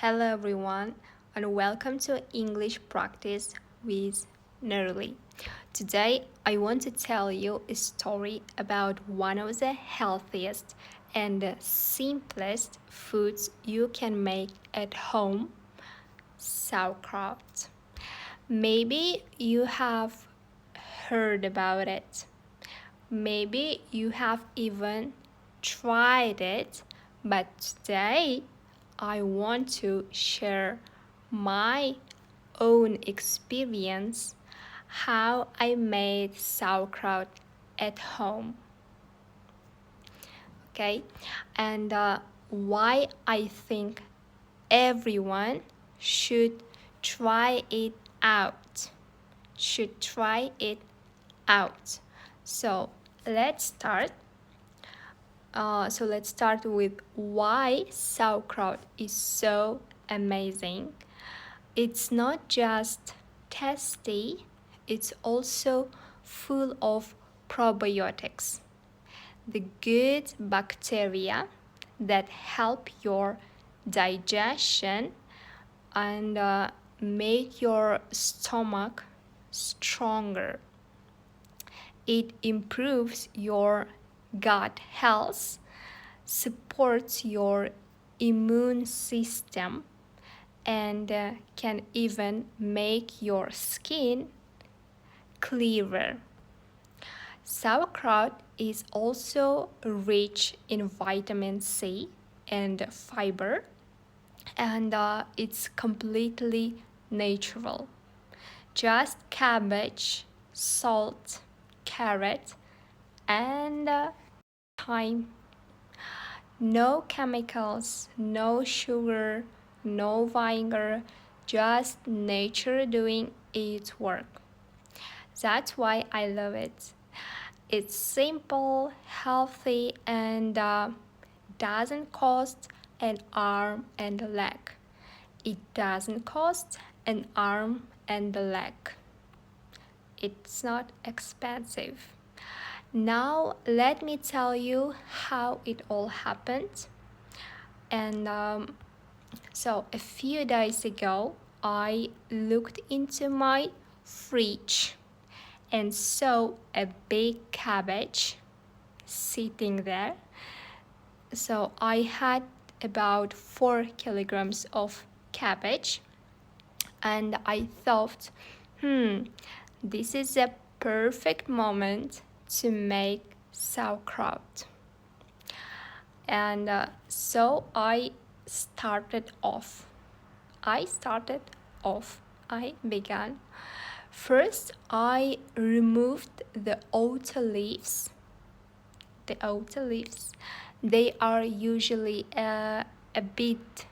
Hello everyone and welcome to English Practice with Nerly. Today I want to tell you a story about one of the healthiest and simplest foods you can make at home, sauerkraut. Maybe you have heard about it. Maybe you have even tried it, but today I want to share my own experience how I made sauerkraut at home. Okay, and why I think everyone should try it out. Should try it out. So let's start. Let's start with why sauerkraut is so amazing. It's not just tasty, it's also full of probiotics, the good bacteria that help your digestion and make your stomach stronger. It improves your gut health, supports your immune system, and can even make your skin clearer. Sauerkraut is also rich in vitamin C and fiber, and it's completely natural. Just cabbage, salt, carrot, and thyme. No chemicals, no sugar, no vinegar, just nature doing its work. That's why I love it. It's simple, healthy, and doesn't cost an arm and a leg. It doesn't cost an arm and a leg. It's not expensive. Now let me tell you how it all happened. And so a few days ago, I looked into my fridge and saw a big cabbage sitting there. So I had about 4 kilograms of cabbage, and I thought, this is a perfect moment to make sauerkraut. And so I began. First, I removed the outer leaves. They are usually a bit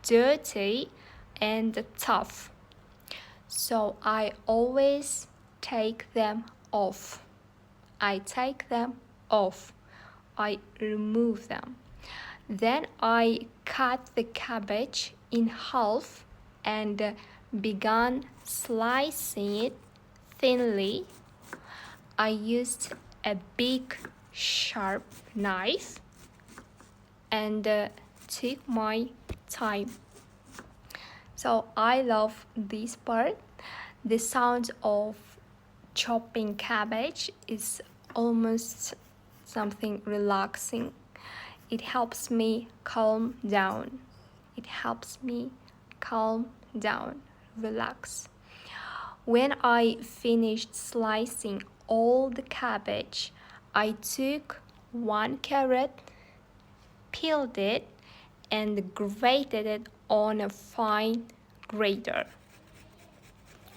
dirty and tough. So I always take them off. I remove them. Then I cut the cabbage in half and began slicing it thinly. I used a big sharp knife and took my time. So I love this part. The sound of chopping cabbage is almost something relaxing. It helps me calm down. Relax. When I finished slicing all the cabbage, I took 1 carrot, peeled it, and grated it on a fine grater.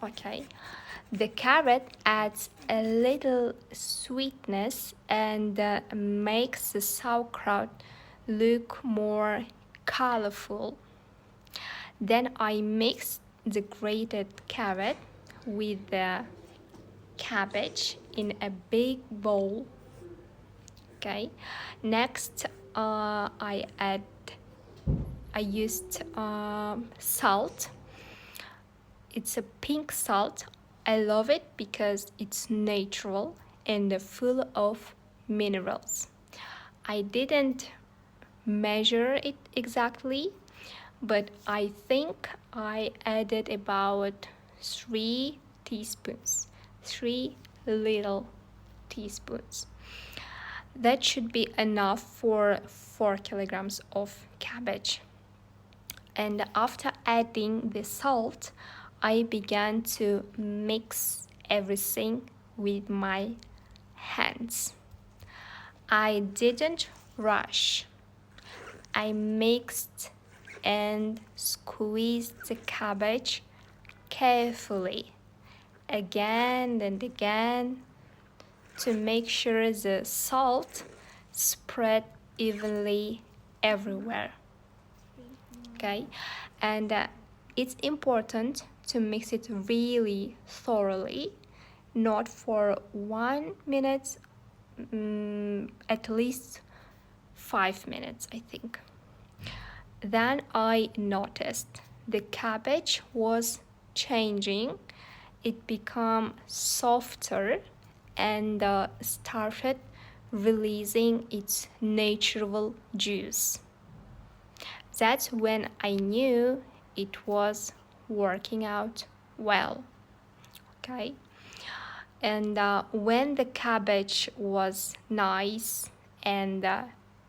Okay. The carrot adds a little sweetness and makes the sauerkraut look more colorful. Then I mixed the grated carrot with the cabbage in a big bowl. Okay. Next, I used salt. It's a pink salt. I love it because it's natural and full of minerals. I didn't measure it exactly, but I think I added about 3 teaspoons, 3 little teaspoons. That should be enough for 4 kilograms of cabbage. And after adding the salt, I began to mix everything with my hands. I didn't rush. I mixed and squeezed the cabbage carefully again and again to make sure the salt spread evenly everywhere. Okay, and it's important to mix it really thoroughly, not for 1 minute, at least 5 minutes, I think. Then I noticed the cabbage was changing. It became softer and started releasing its natural juice. That's when I knew it was working out well. Okay, and when the cabbage was nice and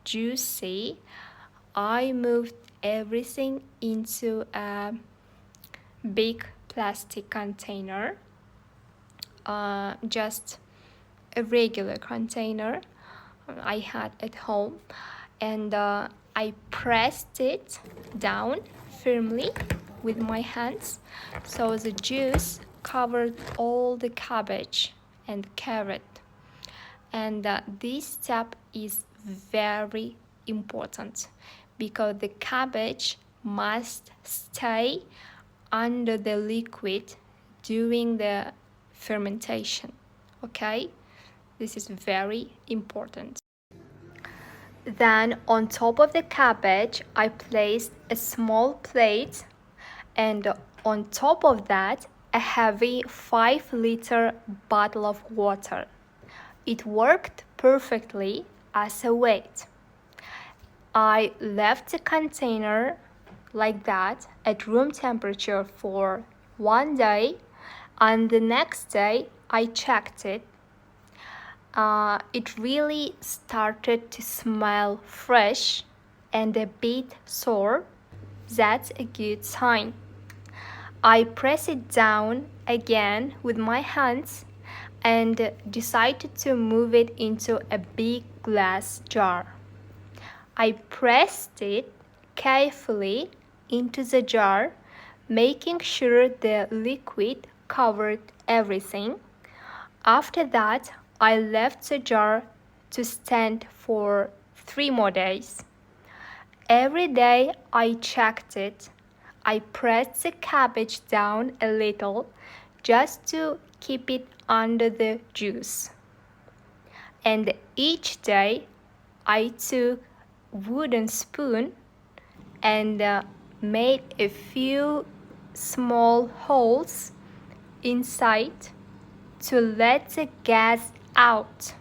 juicy, I moved everything into a big plastic container, just a regular container I had at home, and I pressed it down firmly with my hands so the juice covered all the cabbage and carrot. And this step is very important because the cabbage must stay under the liquid during the fermentation. Okay, this is very important. Then on top of the cabbage, I placed a small plate, and on top of that, a heavy 5-liter bottle of water. It worked perfectly as a weight. I left the container like that at room temperature for 1 day, and the next day I checked it. It really started to smell fresh and a bit sour. That's a good sign. I press it down again with my hands and decided to move it into a big glass jar. I pressed it carefully into the jar, making sure the liquid covered everything. After that, I left the jar to stand for 3 more days. Every day I checked it. I pressed the cabbage down a little just to keep it under the juice. And each day I took wooden spoon and made a few small holes inside to let the gas out.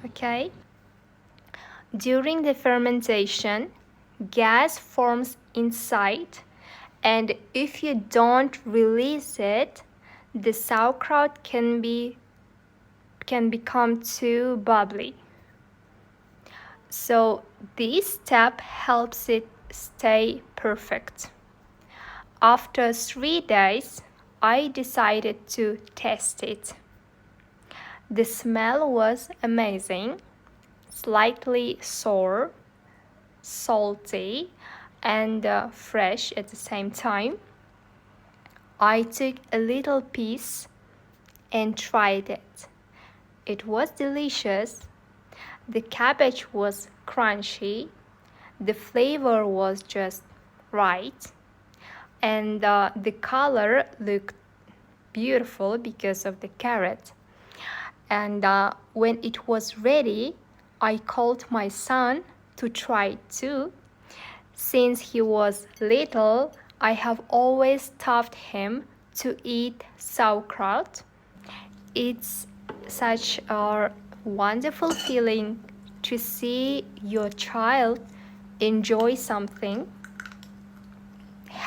Okay? During the fermentation, gas forms inside, and if you don't release it, the sauerkraut can become too bubbly. So this step helps it stay perfect. After 3 days, I decided to test it. The smell was amazing, slightly sour, salty, and fresh at the same time. I took a little piece and tried it. It was delicious. The cabbage was crunchy. The flavor was just right. And the color looked beautiful because of the carrot. And when it was ready, I called my son to try it too. Since he was little, I have always taught him to eat sauerkraut. It's such a wonderful feeling to see your child enjoy something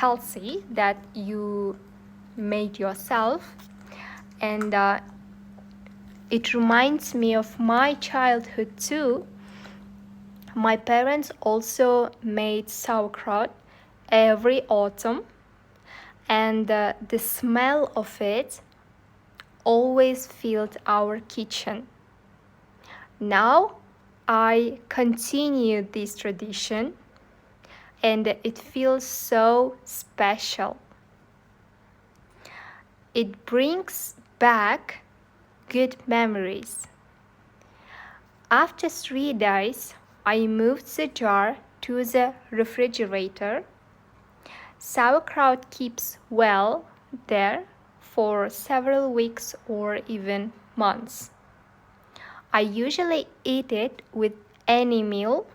healthy that you made yourself, and it reminds me of my childhood too. My parents also made sauerkraut every autumn, and the smell of it always filled our kitchen. Now I continue this tradition, and it feels so special. It brings back good memories. After 3 days, I moved the jar to the refrigerator. Sauerkraut keeps well there for several weeks or even months. I usually eat it with any meal,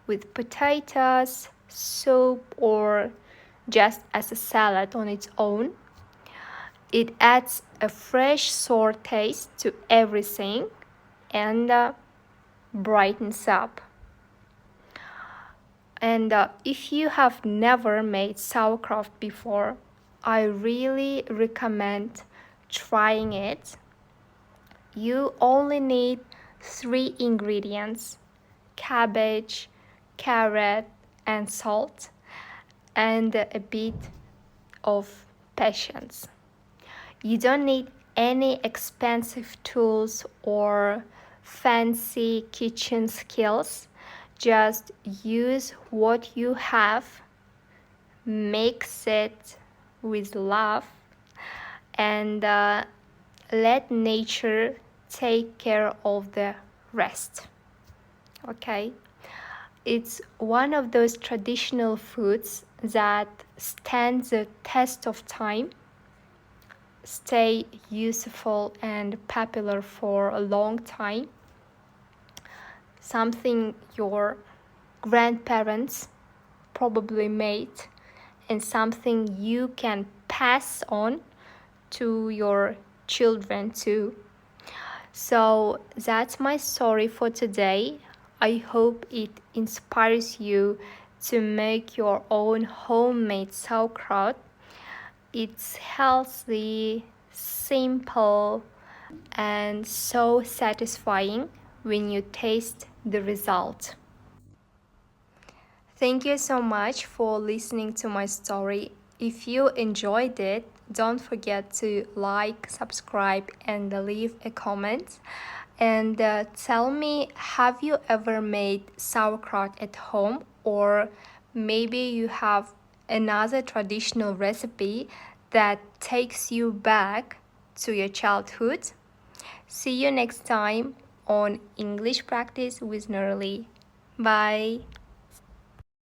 with potatoes, soup, or just as a salad on its own. It adds a fresh, sour taste to everything and brightens up. And if you have never made sauerkraut before, I really recommend trying it. You only need 3 ingredients: cabbage, carrot, and salt, and a bit of patience. You don't need any expensive tools or fancy kitchen skills. Just use what you have, mix it with love, and let nature take care of the rest. Okay? It's one of those traditional foods that stand the test of time, stay useful and popular for a long time. Something your grandparents probably made, and something you can pass on to your children too. So that's my story for today. I hope it inspires you to make your own homemade sauerkraut. It's healthy, simple, and so satisfying when you taste the result. Thank you so much for listening to my story. If you enjoyed it, don't forget to like, subscribe, and leave a comment. And tell me, have you ever made sauerkraut at home? Or maybe you have another traditional recipe that takes you back to your childhood? See you next time on English Practice with Nerly. Bye.